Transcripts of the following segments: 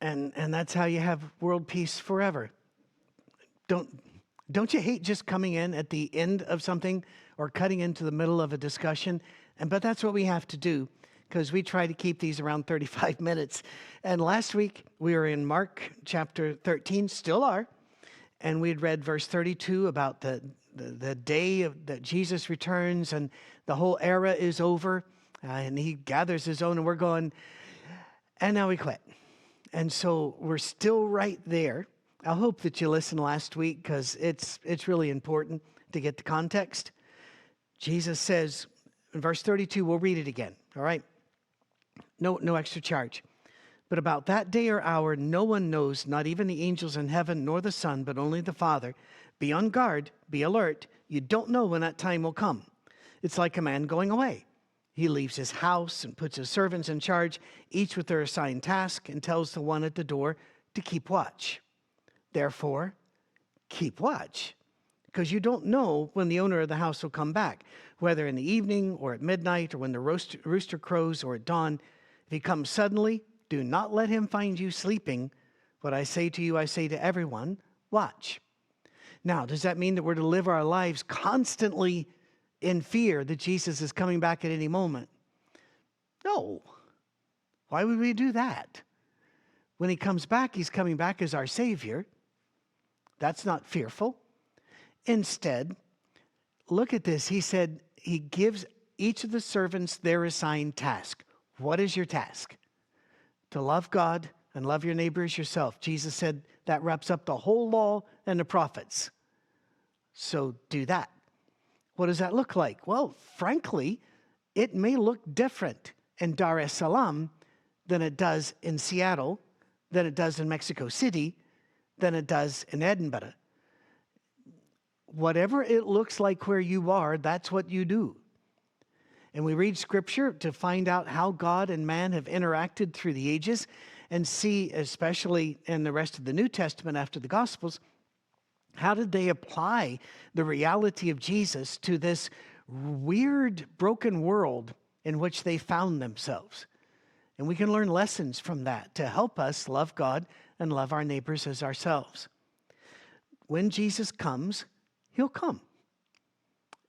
And that's how you have world peace forever. Don't you hate just coming in at the end of something or cutting into the middle of a discussion? But that's what we have to do, because we try to keep these around 35 minutes. And last week we were in Mark chapter 13, still are, and we had read verse 32 about the day that Jesus returns and the whole era is over, and he gathers his own, and we're going, and now we quit. And so we're still right there. I hope that you listened last week, because it's really important to get the context. Jesus says in verse 32, we'll read it again, all right? No extra charge. But about that day or hour, no one knows, not even the angels in heaven, nor the Son, but only the Father. Be on guard, be alert. You don't know when that time will come. It's like a man going away. He leaves his house and puts his servants in charge, each with their assigned task, and tells the one at the door to keep watch. Therefore, keep watch, because you don't know when the owner of the house will come back, whether in the evening or at midnight or when the rooster crows or at dawn. If he comes suddenly, do not let him find you sleeping. What I say to you, I say to everyone, watch. Now, does that mean that we're to live our lives constantly in fear that Jesus is coming back at any moment? No. Why would we do that? When he comes back, he's coming back as our Savior. That's not fearful. Instead, look at this. He said he gives each of the servants their assigned task. What is your task? To love God and love your neighbor as yourself. Jesus said that wraps up the whole law and the prophets. So do that. What does that look like? Well, frankly, it may look different in Dar es Salaam than it does in Seattle, than it does in Mexico City, than it does in Edinburgh. Whatever it looks like where you are, that's what you do. And we read Scripture to find out how God and man have interacted through the ages, and see, especially in the rest of the New Testament after the Gospels, how did they apply the reality of Jesus to this weird, broken world in which they found themselves. And we can learn lessons from that to help us love God and love our neighbors as ourselves. When Jesus comes, he'll come.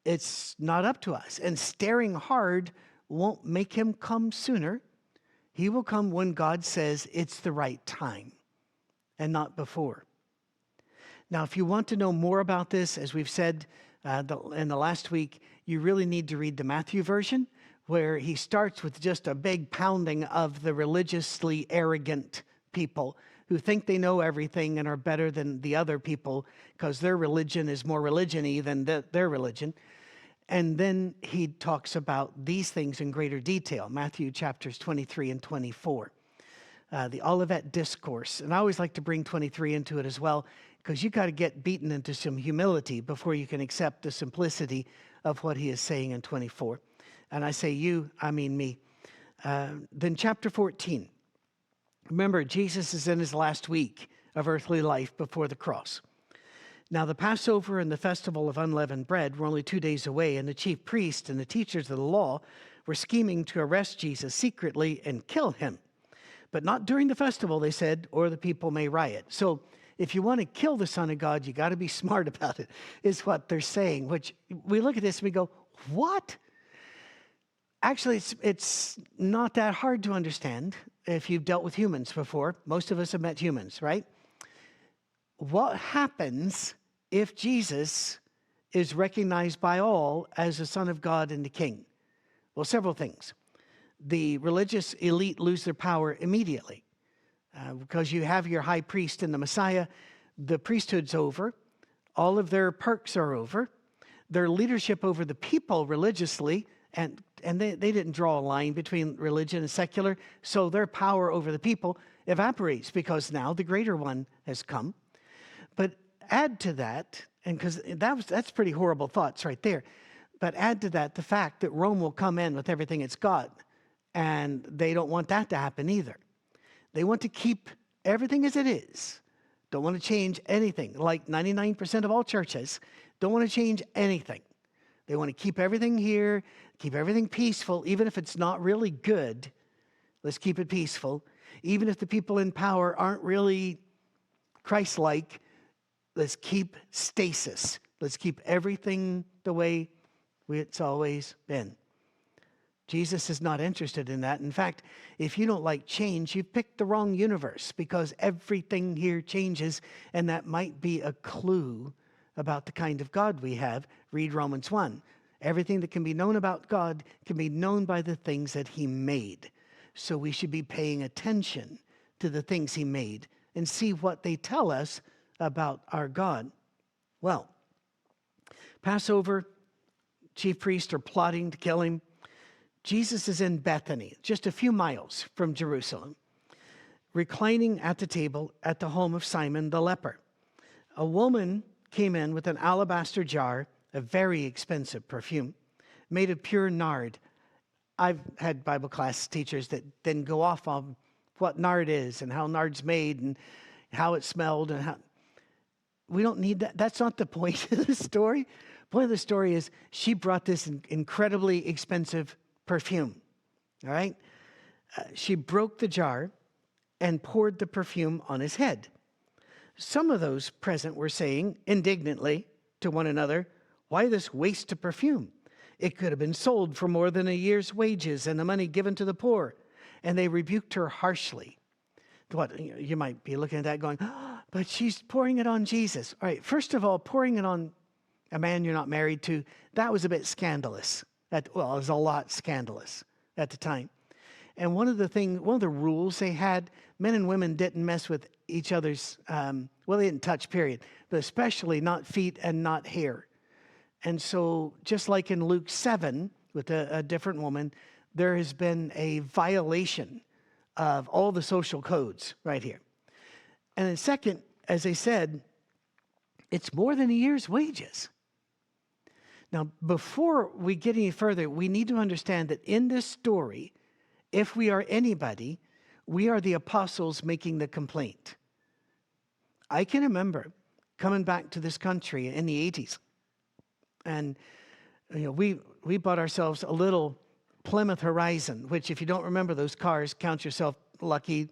It's not up to us. And staring hard won't make him come sooner. He will come when God says it's the right time and not before. Now, if you want to know more about this, as we've said in the last week, you really need to read the Matthew version, where he starts with just a big pounding of the religiously arrogant people who think they know everything and are better than the other people because their religion is more religion-y than their religion. And then he talks about these things in greater detail, Matthew chapters 23 and 24. The Olivet Discourse. And I always like to bring 23 into it as well, because you got to get beaten into some humility before you can accept the simplicity of what he is saying in 24. And I say you, I mean me. Then chapter 14. Remember, Jesus is in his last week of earthly life before the cross. Now, the Passover and the festival of unleavened bread were only 2 days away, and the chief priests and the teachers of the law were scheming to arrest Jesus secretly and kill him. But not during the festival, they said, or the people may riot. So if you want to kill the Son of God, you got to be smart about it, is what they're saying, which we look at this and we go, what? Actually, it's not that hard to understand if you've dealt with humans before. Most of us have met humans, right? What happens if Jesus is recognized by all as the Son of God and the King? Well, several things. The religious elite lose their power immediately because you have your high priest and the Messiah. The priesthood's over. All of their perks are over. Their leadership over the people religiously, and they didn't draw a line between religion and secular, so their power over the people evaporates because now the greater one has come. But add to that, and because that's pretty horrible thoughts right there, but add to that the fact that Rome will come in with everything it's got, and they don't want that to happen either. They want to keep everything as it is. Don't want to change anything. Like 99% of all churches don't want to change anything. They want to keep everything here, keep everything peaceful, even if it's not really good. Let's keep it peaceful. Even if the people in power aren't really Christ-like, let's keep stasis. Let's keep everything the way it's always been. Jesus is not interested in that. In fact, if you don't like change, you've picked the wrong universe, because everything here changes, and that might be a clue about the kind of God we have. Read Romans 1. Everything that can be known about God can be known by the things that he made. So we should be paying attention to the things he made and see what they tell us about our God. Well, Passover, chief priests are plotting to kill him. Jesus is in Bethany, just a few miles from Jerusalem, reclining at the table at the home of Simon the leper. A woman came in with an alabaster jar, a very expensive perfume, made of pure nard. I've had Bible class teachers that then go off on what nard is and how nard's made and how it smelled and how. We don't need that. That's not the point of the story. The point of the story is she brought this incredibly expensive perfume. All right? She broke the jar and poured the perfume on his head. Some of those present were saying indignantly to one another, "Why this waste of perfume? It could have been sold for more than a year's wages and the money given to the poor." And they rebuked her harshly. What, you might be looking at that going, "Oh, but she's pouring it on Jesus." All right, first of all, pouring it on a man you're not married to, that was a bit scandalous. It was a lot scandalous at the time. And one of the rules they had, men and women didn't mess with each other's, they didn't touch, period, but especially not feet and not hair. And so just like in Luke 7 with a different woman, there has been a violation of all the social codes right here. And then second, as I said, it's more than a year's wages. Now, before we get any further, we need to understand that in this story, if we are anybody, we are the apostles making the complaint. I can remember coming back to this country in the 80s. And we bought ourselves a little Plymouth Horizon, which if you don't remember those cars, count yourself lucky.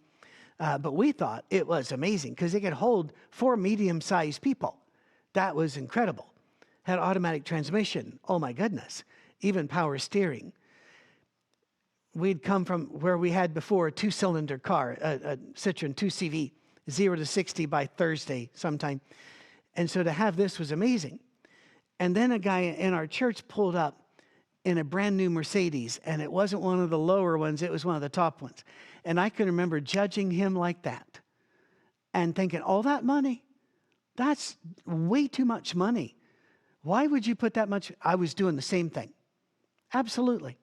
But we thought it was amazing because it could hold 4 medium-sized people. That was incredible. Had automatic transmission. Oh my goodness. Even power steering. We'd come from where we had before a 2-cylinder car, a Citroen 2CV, 0 to 60 by Thursday sometime. And so to have this was amazing. And then a guy in our church pulled up in a brand new Mercedes, and it wasn't one of the lower ones, it was one of the top ones. And I can remember judging him like that and thinking, all that money? That's way too much money. Why would you put that much? I was doing the same thing. Absolutely.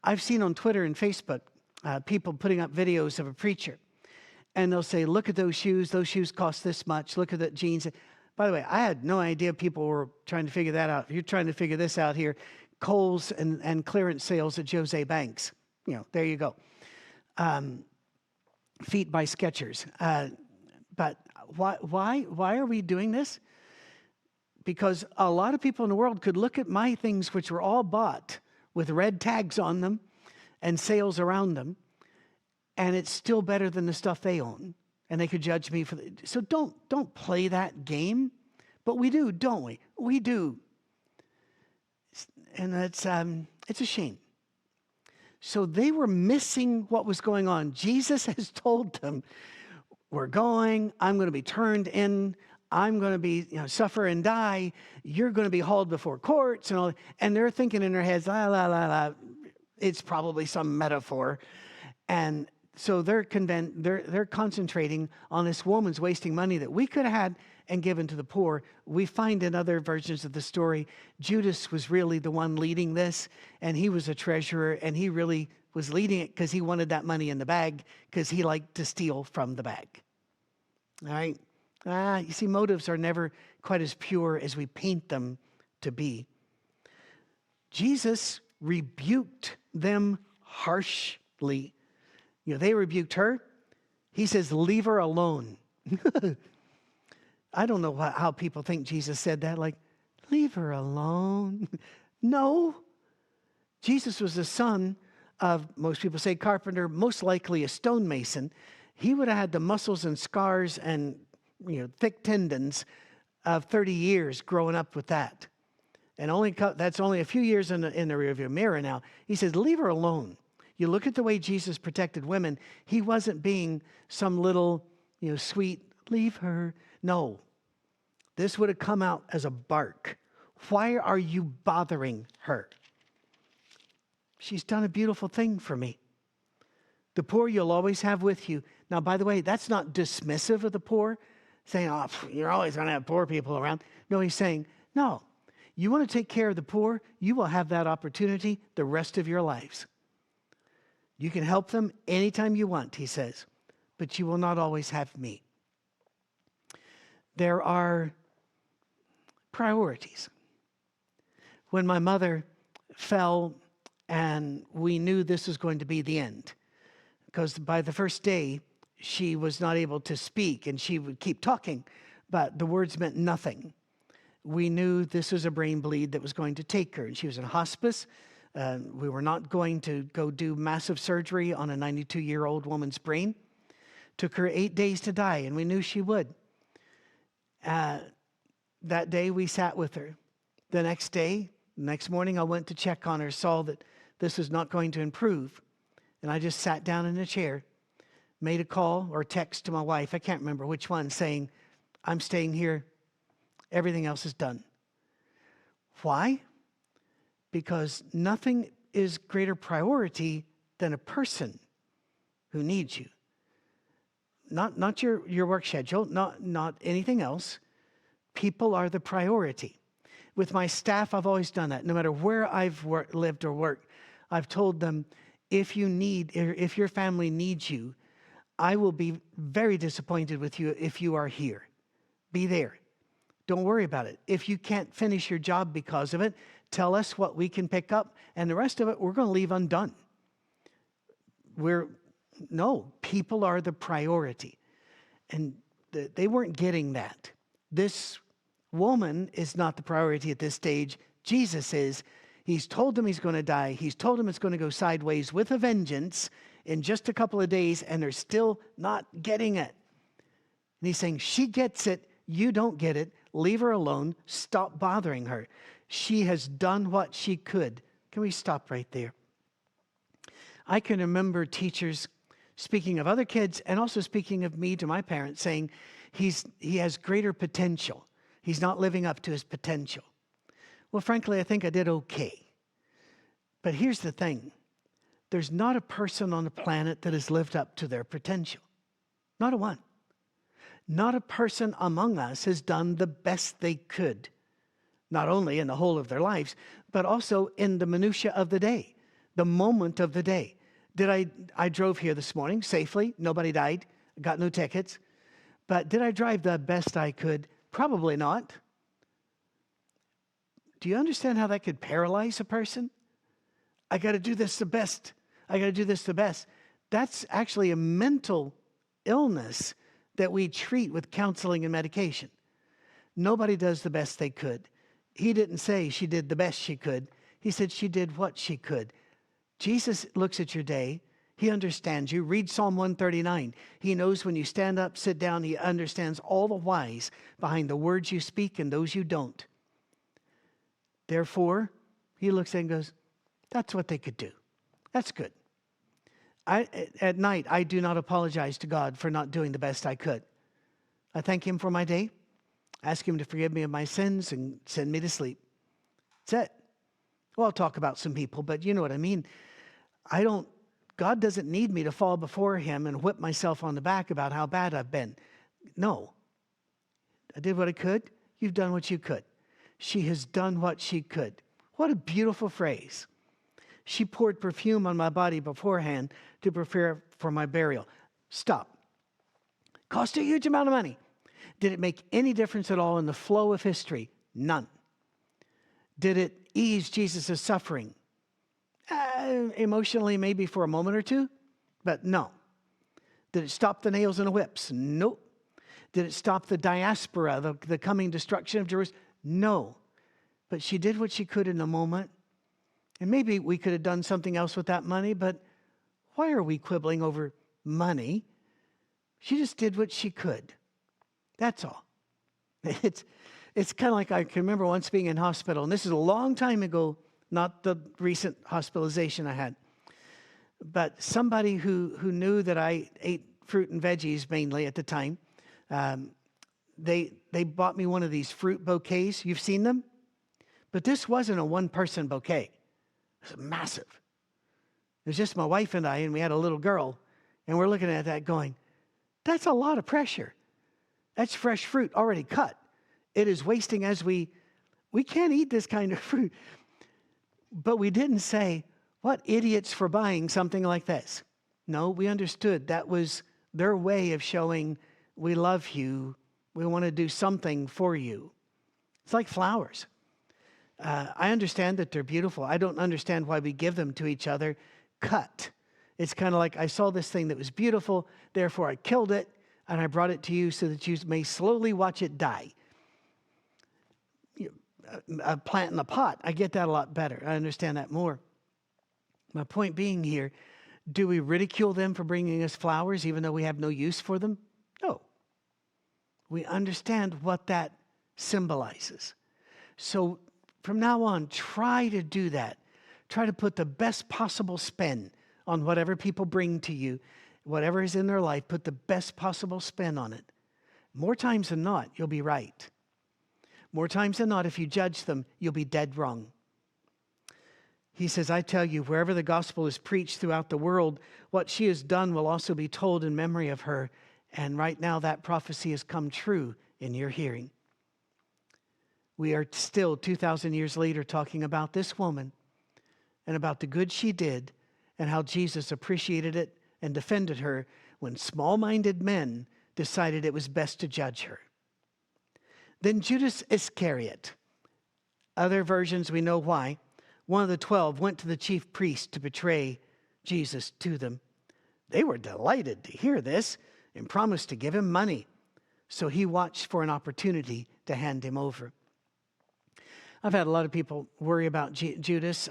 I've seen on Twitter and Facebook people putting up videos of a preacher, and they'll say, look at those shoes cost this much, look at the jeans. By the way, I had no idea people were trying to figure that out. If you're trying to figure this out here, Kohl's and clearance sales at Jose Banks. There you go. Feet by Skechers. But why are we doing this? Because a lot of people in the world could look at my things, which were all bought with red tags on them and sales around them, and it's still better than the stuff they own. And they could judge me for it. So don't play that game. But we do, don't we? We do. And it's a shame. So they were missing what was going on. Jesus has told them, we're going, I'm going to be turned in, I'm going to be, suffer and die, you're going to be hauled before courts and all. And they're thinking in their heads, it's probably some metaphor. And so they're concentrating on this woman's wasting money that we could have had and given to the poor. We find in other versions of the story, Judas was really the one leading this, and he was a treasurer, and he really was leading it because he wanted that money in the bag because he liked to steal from the bag. All right? You see, motives are never quite as pure as we paint them to be. Jesus rebuked them harshly. They rebuked her. He says, leave her alone. I don't know how people think Jesus said that, like, leave her alone. No. Jesus was the son of, most people say carpenter, most likely a stonemason, he would have had the muscles and scars and thick tendons of 30 years growing up with that. And that's only a few years in the rearview mirror now. He says, leave her alone. You look at the way Jesus protected women. He wasn't being some little, sweet, leave her. No. This would have come out as a bark. Why are you bothering her? She's done a beautiful thing for me. The poor you'll always have with you. Now, by the way, that's not dismissive of the poor, saying, oh, you're always going to have poor people around. No, he's saying, no, you want to take care of the poor, you will have that opportunity the rest of your lives. You can help them anytime you want, he says, but you will not always have me. There are priorities. When my mother fell and we knew this was going to be the end, because by the first day, she was not able to speak and she would keep talking, but the words meant nothing. We knew this was a brain bleed that was going to take her, and she was in hospice. We were not going to go do massive surgery on a 92-year-old woman's brain. Took her 8 days to die, and we knew she would. That day, we sat with her. The next morning, I went to check on her, saw that this was not going to improve, and I just sat down in a chair, made a call or text to my wife, I can't remember which one, saying, I'm staying here. Everything else is done. Why? Because nothing is greater priority than a person who needs you. Not your work schedule, not anything else. People are the priority. With my staff, I've always done that. No matter where I've lived or worked, I've told them, if your family needs you, I will be very disappointed with you if you are here. Be there. Don't worry about it. If you can't finish your job because of it, tell us what we can pick up, and the rest of it we're going to leave undone. People are the priority. And they weren't getting that. This woman is not the priority at this stage. Jesus is. He's told them he's going to die. He's told them it's going to go sideways with a vengeance in just a couple of days, and they're still not getting it. And he's saying, she gets it. You don't get it. Leave her alone. Stop bothering her. She has done what she could. Can we stop right there? I can remember teachers speaking of other kids and also speaking of me to my parents, saying he has greater potential. He's not living up to his potential. Well, frankly, I think I did okay. But here's the thing. There's not a person on the planet that has lived up to their potential. Not a one. Not a person among us has done the best they could, not only in the whole of their lives, but also in the minutia of the day, the moment of the day. I drove here this morning safely. Nobody died. Got no tickets. But did I drive the best I could? Probably not. Do you understand how that could paralyze a person? I got to do this the best. I got to do this the best. That's actually a mental illness that we treat with counseling and medication. Nobody does the best they could. He didn't say she did the best she could. He said she did what she could. Jesus looks at your day. He understands you. Read Psalm 139. He knows when you stand up, sit down. He understands all the whys behind the words you speak and those you don't. Therefore, he looks at it and goes, that's what they could do. That's good. At night, I do not apologize to God for not doing the best I could. I thank him for my day, ask him to forgive me of my sins, and send me to sleep. That's it. Well, I'll talk about some people, but you know what I mean. God doesn't need me to fall before him and whip myself on the back about how bad I've been. No. I did what I could. You've done what you could. She has done what she could. What a beautiful phrase. She poured perfume on my body beforehand to prepare for my burial. Stop. Cost a huge amount of money. Did it make any difference at all in the flow of history? None. Did it ease Jesus' suffering? Emotionally, maybe for a moment or two, but no. Did it stop the nails and the whips? Nope. Did it stop the diaspora, the coming destruction of Jerusalem? No. But she did what she could in the moment, And maybe we could have done something else with that money, but why are we quibbling over money? She just did what she could. That's all. It's kind of like I can remember once being in hospital, and this is a long time ago, not the recent hospitalization I had, but somebody who knew that I ate fruit and veggies mainly at the time, they bought me one of these fruit bouquets. You've seen them? But this wasn't a one-person bouquet. It was massive. It was just my wife and I, and we had a little girl, and we're looking at that going, that's a lot of pressure. That's fresh fruit already cut. It is wasting as we can't eat this kind of fruit. But we didn't say, what idiots for buying something like this. No, we understood that was their way of showing we love you. We want to do something for you. It's like flowers. I understand that they're beautiful. I don't understand why we give them to each other cut. It's kind of like I saw this thing that was beautiful, therefore I killed it, and I brought it to you so that you may slowly watch it die. A plant in a pot, I get that a lot better. I understand that more. My point being here, do we ridicule them for bringing us flowers even though we have no use for them? No. We understand what that symbolizes. So from now on, try to do that. Try to put the best possible spin on whatever people bring to you, whatever is in their life, put the best possible spin on it. More times than not, you'll be right. More times than not, if you judge them, you'll be dead wrong. He says, I tell you, wherever the gospel is preached throughout the world, what she has done will also be told in memory of her. And right now that prophecy has come true in your hearing. We are still 2,000 years later talking about this woman and about the good she did and how Jesus appreciated it and defended her when small-minded men decided it was best to judge her. Then Judas Iscariot, other versions we know why, one of the 12 went to the chief priests to betray Jesus to them. They were delighted to hear this and promised to give him money. So he watched for an opportunity to hand him over. I've had a lot of people worry about Judas.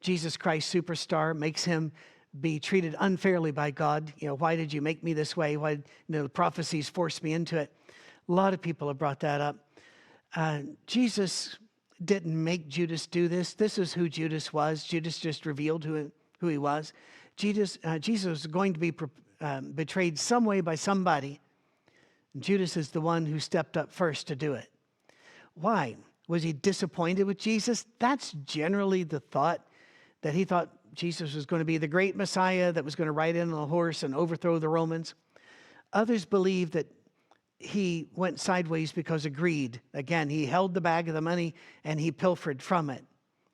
Jesus Christ superstar makes him be treated unfairly by God. You know, why did you make me this way? Why, the prophecies forced me into it. A lot of people have brought that up. Jesus didn't make Judas do this. This is who Judas was. Judas just revealed who he was. Jesus was going to be betrayed some way by somebody. Judas is the one who stepped up first to do it. Why? Was he disappointed with Jesus? That's generally the thought, that he thought Jesus was going to be the great Messiah that was going to ride in on a horse and overthrow the Romans. Others believe that he went sideways because of greed. Again, he held the bag of the money and he pilfered from it.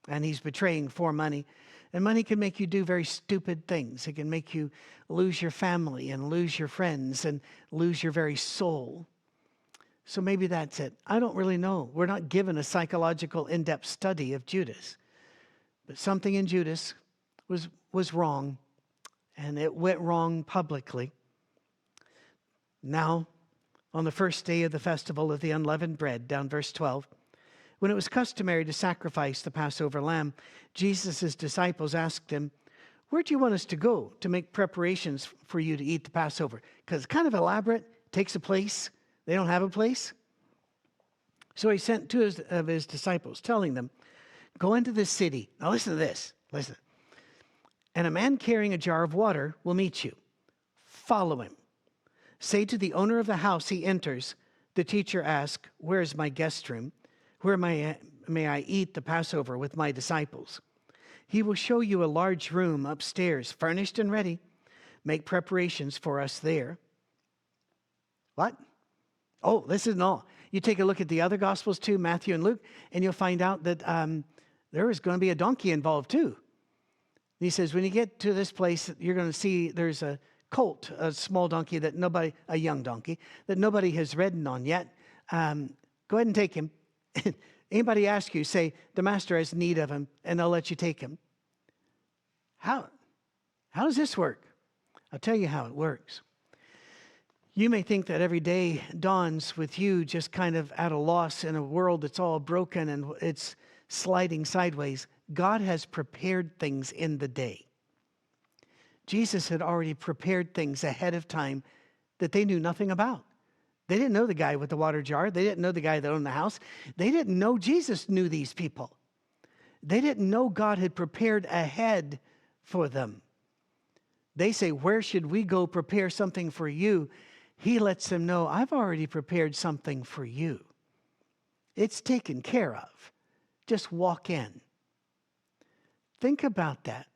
And he's betraying for money. And money can make you do very stupid things. It can make you lose your family and lose your friends and lose your very soul. So maybe that's it. I don't really know. We're not given a psychological in-depth study of Judas. But something in Judas was wrong. And it went wrong publicly. Now, on the first day of the festival of the unleavened bread, down verse 12, when it was customary to sacrifice the Passover lamb, Jesus' disciples asked him, where do you want us to go to make preparations for you to eat the Passover? Because it's kind of elaborate, takes a place. They don't have a place. So he sent two of his disciples, telling them, go into the city. Now listen to this. Listen. And a man carrying a jar of water will meet you. Follow him. Say to the owner of the house he enters, the teacher asks, where is my guest room? Where may I eat the Passover with my disciples? He will show you a large room upstairs, furnished and ready. Make preparations for us there. What? Oh, this isn't all. You take a look at the other Gospels too, Matthew and Luke, and you'll find out that there is going to be a donkey involved too. And he says, when you get to this place, you're going to see there's a colt, a small donkey a young donkey, that nobody has ridden on yet. Go ahead and take him. Anybody ask you, say, the master has need of him, and they'll let you take him. How does this work? I'll tell you how it works. You may think that every day dawns with you just kind of at a loss in a world that's all broken and it's sliding sideways. God has prepared things in the day. Jesus had already prepared things ahead of time that they knew nothing about. They didn't know the guy with the water jar. They didn't know the guy that owned the house. They didn't know Jesus knew these people. They didn't know God had prepared ahead for them. They say, where should we go prepare something for you? He lets them know, I've already prepared something for you. It's taken care of. Just walk in. Think about that.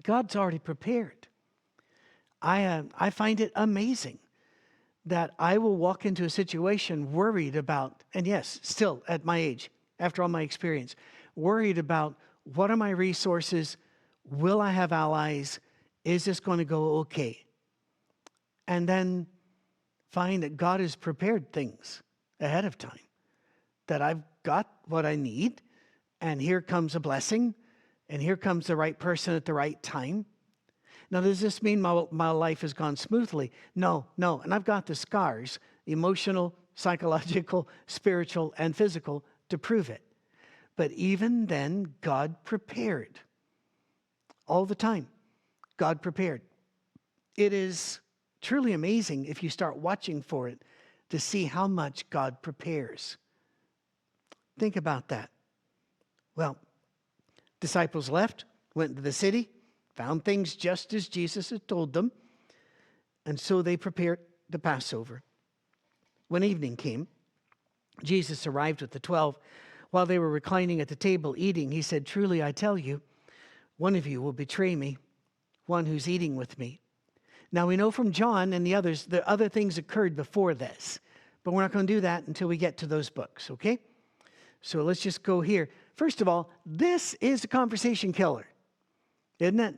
God's already prepared. I find it amazing that I will walk into a situation worried about, and yes, still at my age, after all my experience, worried about what are my resources? Will I have allies? Is this going to go okay? And then find that God has prepared things ahead of time, that I've got what I need, and here comes a blessing, and here comes the right person at the right time. Now, does this mean my life has gone smoothly? No. And I've got the scars, emotional, psychological, spiritual, and physical, to prove it. But even then, God prepared. All the time, God prepared. It is truly amazing if you start watching for it to see how much God prepares. Think about that. Well, disciples left, went to the city, found things just as Jesus had told them, and so they prepared the Passover. When evening came, Jesus arrived with the 12. While they were reclining at the table eating, he said, truly I tell you, one of you will betray me, one who's eating with me. Now we know from John and the others, the other things occurred before this, but we're not going to do that until we get to those books, okay? So let's just go here. First of all, this is a conversation killer, isn't it?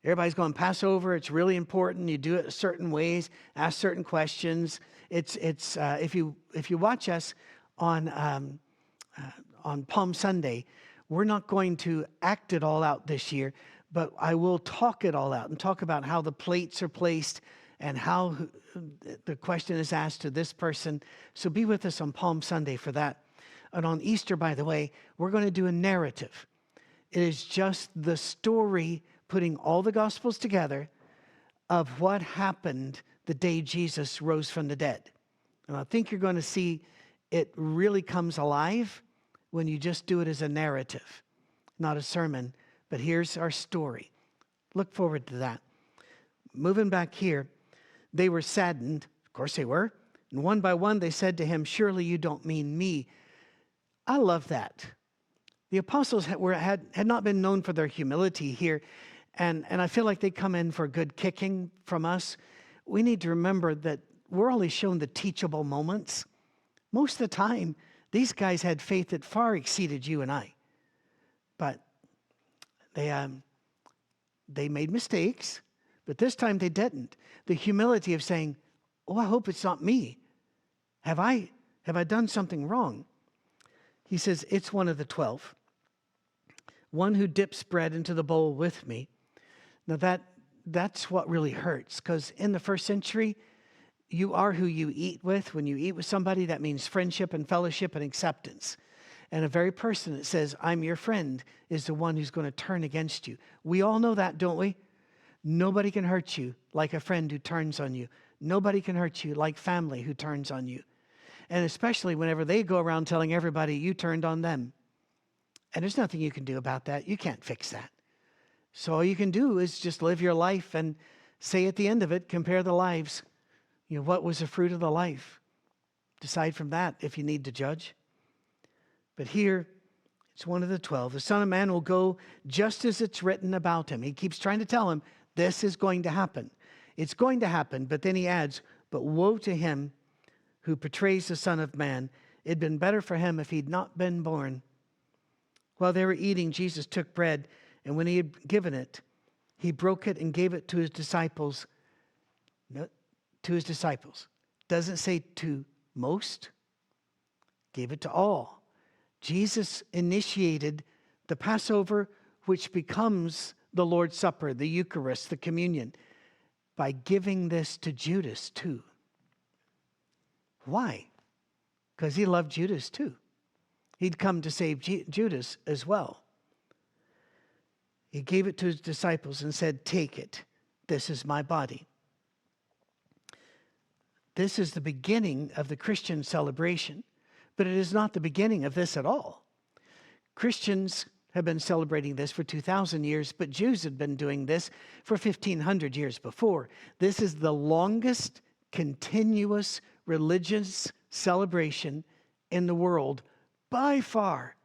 Everybody's going Passover. It's really important. You do it certain ways, ask certain questions. It's if you watch us on Palm Sunday, we're not going to act it all out this year, but I will talk it all out and talk about how the plates are placed and how the question is asked to this person. So be with us on Palm Sunday for that. And on Easter, by the way, we're going to do a narrative. It is just the story, putting all the Gospels together, of what happened the day Jesus rose from the dead. And I think you're going to see it really comes alive when you just do it as a narrative, not a sermon. But here's our story. Look forward to that. Moving back here, they were saddened. Of course they were. And one by one they said to him, surely you don't mean me. I love that. The apostles had not been known for their humility here. And I feel like they come in for a good kicking from us. We need to remember that we're only shown the teachable moments. Most of the time, these guys had faith that far exceeded you and I. But they made mistakes, but this time they didn't. The humility of saying, oh, I hope it's not me. Have I done something wrong? He says, it's one of the 12. One who dips bread into the bowl with me. Now that's what really hurts, because in the first century, you are who you eat with. When you eat with somebody, that means friendship and fellowship and acceptance. And a very person that says, I'm your friend, is the one who's going to turn against you. We all know that, don't we? Nobody can hurt you like a friend who turns on you. Nobody can hurt you like family who turns on you. And especially whenever they go around telling everybody you turned on them. And there's nothing you can do about that. You can't fix that. So all you can do is just live your life and say at the end of it, compare the lives. You know, what was the fruit of the life? Decide from that if you need to judge. But here, it's one of the 12. The Son of Man will go just as it's written about him. He keeps trying to tell him, this is going to happen. It's going to happen, but then he adds, but woe to him who betrays the Son of Man. It'd been better for him if he'd not been born. While they were eating, Jesus took bread, and when he had given it, he broke it and gave it to his disciples. No, to his disciples. Doesn't say to most. Gave it to all. Jesus initiated the Passover, which becomes the Lord's Supper, the Eucharist, the communion, by giving this to Judas too. Why? Because he loved Judas too. He'd come to save Judas as well. He gave it to his disciples and said, "Take it. This is my body." This is the beginning of the Christian celebration, but it is not the beginning of this at all. Christians have been celebrating this for 2,000 years, but Jews had been doing this for 1,500 years before. This is the longest continuous religious celebration in the world by far,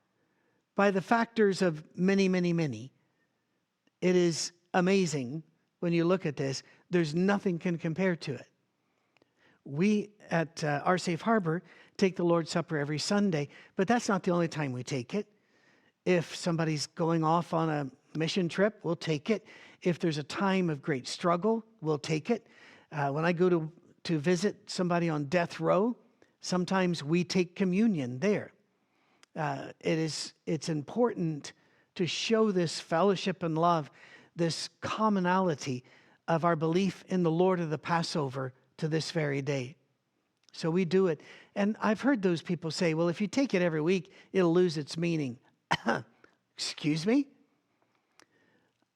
by the factors of many, many, many. It is amazing when you look at this. There's nothing can compare to it. We at Our Safe Harbor take the Lord's Supper every Sunday, but that's not the only time we take it. If somebody's going off on a mission trip, we'll take it. If there's a time of great struggle, we'll take it. When I go to visit somebody on death row, sometimes we take communion there. It's important to show this fellowship and love, this commonality of our belief in the Lord of the Passover to this very day. So we do it. And I've heard those people say, well, if you take it every week, it'll lose its meaning. Excuse me?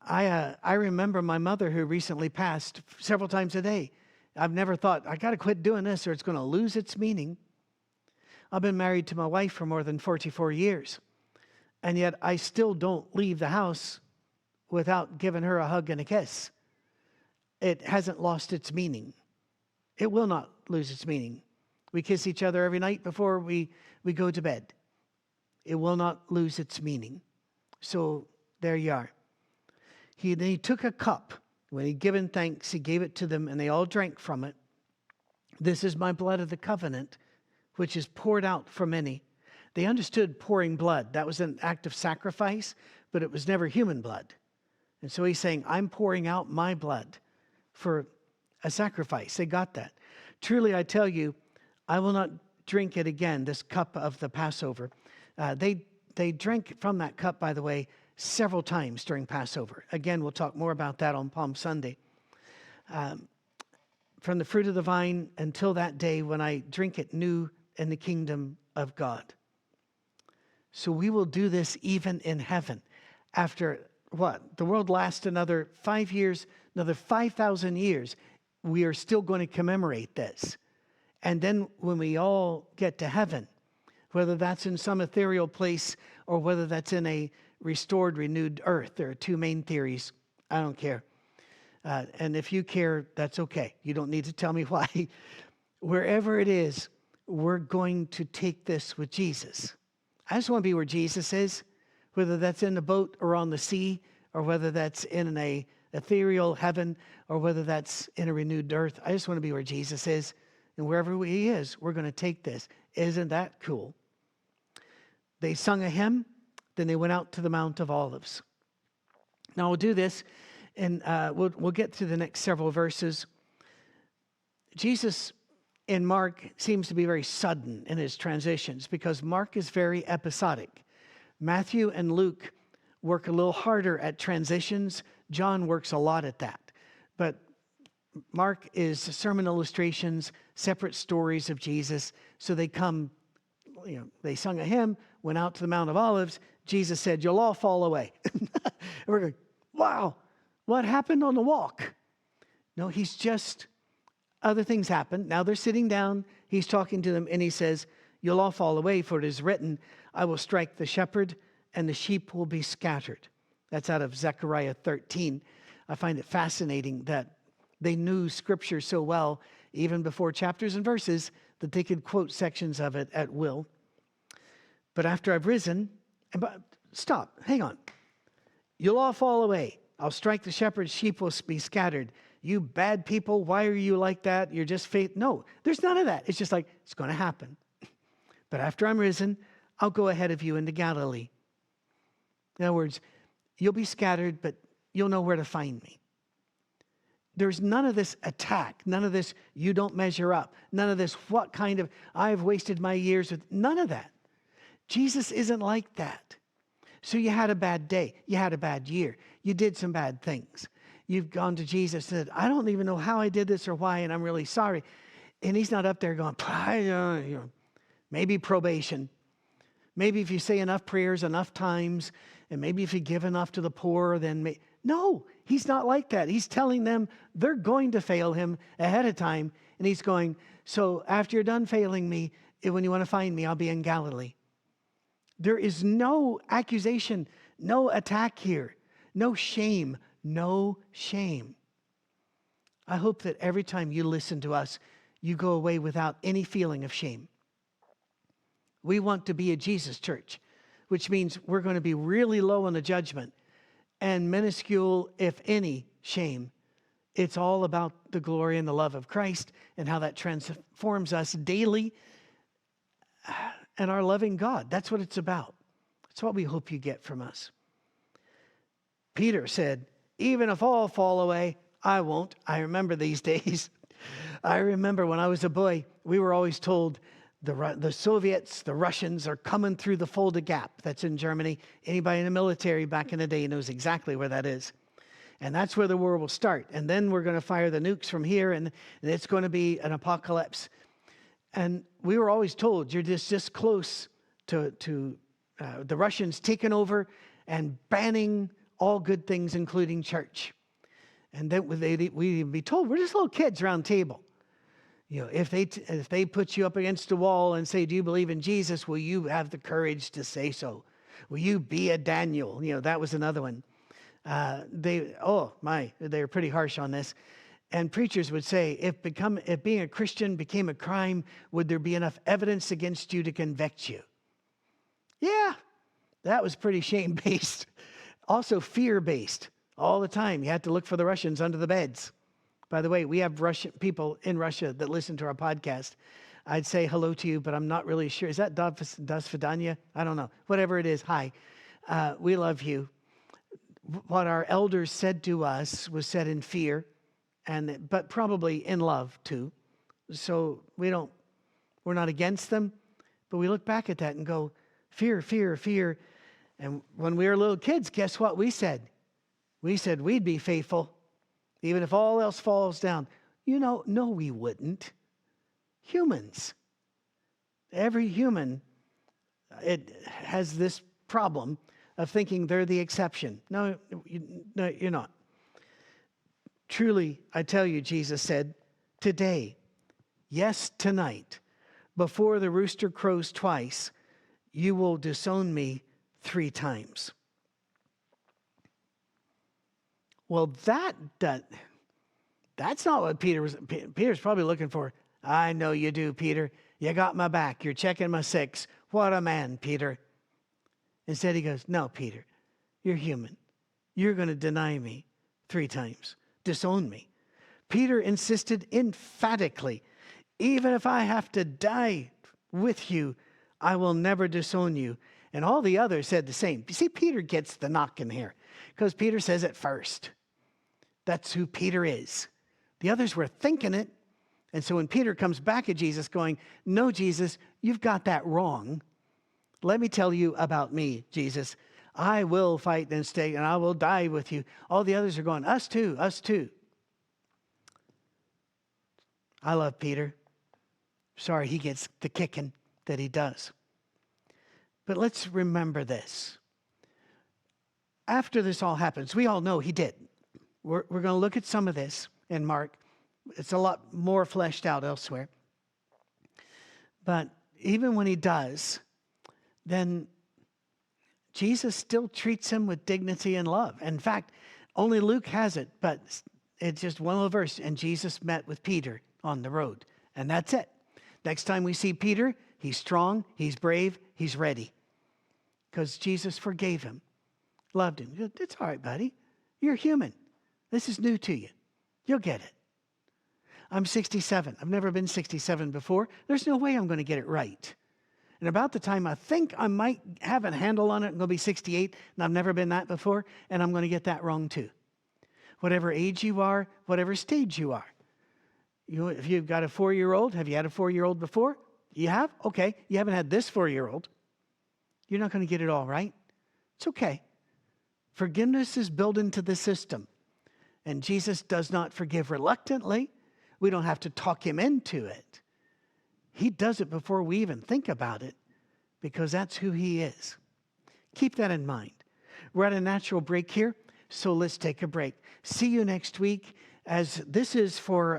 I remember my mother who recently passed several times a day. I've never thought, I got to quit doing this or it's going to lose its meaning. I've been married to my wife for more than 44 years. And yet I still don't leave the house without giving her a hug and a kiss. It hasn't lost its meaning. It will not lose its meaning. We kiss each other every night before we go to bed. It will not lose its meaning. So there you are. He took a cup. When he'd given thanks, he gave it to them, and they all drank from it. This is my blood of the covenant, which is poured out for many. They understood pouring blood. That was an act of sacrifice, but it was never human blood. And so he's saying, I'm pouring out my blood for a sacrifice. They got that. Truly, I tell you, I will not drink it again, this cup of the Passover. They drank from that cup, by the way, several times during Passover. Again, we'll talk more about that on Palm Sunday. From the fruit of the vine until that day when I drink it new in the kingdom of God. So we will do this even in heaven. After what? The world lasts another 5 years, another 5,000 years. We are still going to commemorate this. And then when we all get to heaven, whether that's in some ethereal place or whether that's in a restored, renewed earth, there are two main theories. I don't care. And if you care, that's okay. You don't need to tell me why. Wherever it is, we're going to take this with Jesus. I just want to be where Jesus is, whether that's in the boat or on the sea, or whether that's in an ethereal heaven, or whether that's in a renewed earth. I just want to be where Jesus is. And wherever he is, we're going to take this. Isn't that cool? They sung a hymn, then they went out to the Mount of Olives. Now we'll do this, and we'll get through the next several verses. Jesus in Mark seems to be very sudden in his transitions because Mark is very episodic. Matthew and Luke work a little harder at transitions. John works a lot at that. But Mark is sermon illustrations, separate stories of Jesus. So they come, they sung a hymn, went out to the Mount of Olives. Jesus said, you'll all fall away. We're going, wow, what happened on the walk? No, he's just, other things happened. Now they're sitting down. He's talking to them and he says, you'll all fall away, for it is written, I will strike the shepherd and the sheep will be scattered. That's out of Zechariah 13. I find it fascinating that they knew Scripture so well, even before chapters and verses, that they could quote sections of it at will. But after I've risen, stop, hang on. You'll all fall away. I'll strike the shepherd, sheep will be scattered. You bad people, why are you like that? You're just faith. No, there's none of that. It's just like, it's going to happen. But after I'm risen, I'll go ahead of you into Galilee. In other words, you'll be scattered, but you'll know where to find me. There's none of this attack, none of this, you don't measure up, none of this, what kind of, I've wasted my years with, none of that. Jesus isn't like that. So you had a bad day, you had a bad year, you did some bad things. You've gone to Jesus and said, I don't even know how I did this or why, and I'm really sorry. And he's not up there going, maybe probation. Maybe if you say enough prayers enough times, and maybe if you give enough to the poor, then no, he's not like that. He's telling them they're going to fail him ahead of time. And he's going, so after you're done failing me, when you want to find me, I'll be in Galilee. There is no accusation, no attack here, no shame, no shame. I hope that every time you listen to us, you go away without any feeling of shame. We want to be a Jesus church, which means we're going to be really low on the judgment and minuscule, if any, shame. It's all about the glory and the love of Christ and how that transforms us daily and our loving God. That's what it's about. That's what we hope you get from us. Peter said, even if all fall away, I won't. I remember these days. I remember when I was a boy, we were always told the Soviets, the Russians are coming through the Fulda Gap. That's in Germany. Anybody in the military back in the day knows exactly where that is. And that's where the war will start. And then we're going to fire the nukes from here, and it's going to be an apocalypse. And we were always told, you're just close to the Russians taking over and banning all good things, including church. And then we'd be told, we're just little kids around the table. You know, if they put you up against a wall and say, do you believe in Jesus? Will you have the courage to say so? Will you be a Daniel? You know, that was another one. They were pretty harsh on this. And preachers would say, if being a Christian became a crime, would there be enough evidence against you to convict you? Yeah, that was pretty shame-based. Also fear-based. All the time, you had to look for the Russians under the beds. By the way, we have Russian people in Russia that listen to our podcast. I'd say hello to you, but I'm not really sure. Is that Das Vidanya? I don't know. Whatever it is, hi. We love you. What our elders said to us was said in fear, but probably in love too. So we're not against them, but we look back at that and go, fear, fear, fear. And when we were little kids, guess what we said? We said we'd be faithful, even if all else falls down. You know, no, we wouldn't. Humans. Every human, it has this problem of thinking they're the exception. No, you're not. Truly, I tell you, Jesus said, today, yes, tonight, before the rooster crows twice, you will disown me 3 times. Well, that's not what Peter's probably looking for. I know you do, Peter. You got my back. You're checking my 6. What a man, Peter. Instead, he goes, no, Peter, you're human. You're going to deny me 3 times, disown me. Peter insisted emphatically, even if I have to die with you, I will never disown you. And all the others said the same. You see, Peter gets the knock in here because Peter says it first. That's who Peter is. The others were thinking it. And so when Peter comes back at Jesus going, no, Jesus, you've got that wrong. Let me tell you about me, Jesus. I will fight and stay, and I will die with you. All the others are going, us too, us too. I love Peter. Sorry, he gets the kicking that he does. But let's remember this. After this all happens, we all know he did. We're going to look at some of this in Mark. It's a lot more fleshed out elsewhere. But even when he does, then Jesus still treats him with dignity and love. In fact, only Luke has it, but it's just one little verse. And Jesus met with Peter on the road. And that's it. Next time we see Peter, he's strong, he's brave, he's ready. Because Jesus forgave him, loved him. It's all right, buddy. You're human. This is new to you. You'll get it. I'm 67. I've never been 67 before. There's no way I'm going to get it right. And about the time I think I might have a handle on it, I'm going to be 68, and I've never been that before, and I'm going to get that wrong too. Whatever age you are, whatever stage you are. If you've got a 4-year-old, have you had a 4-year-old before? You have? Okay. You haven't had this 4-year-old. You're not going to get it all right. It's okay. Forgiveness is built into the system. And Jesus does not forgive reluctantly. We don't have to talk him into it. He does it before we even think about it because that's who he is. Keep that in mind. We're at a natural break here, so let's take a break. See you next week, as this is for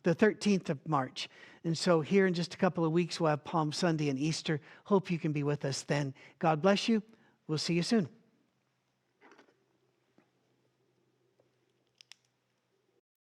the 13th of March. And so here in just a couple of weeks, we'll have Palm Sunday and Easter. Hope you can be with us then. God bless you. We'll see you soon.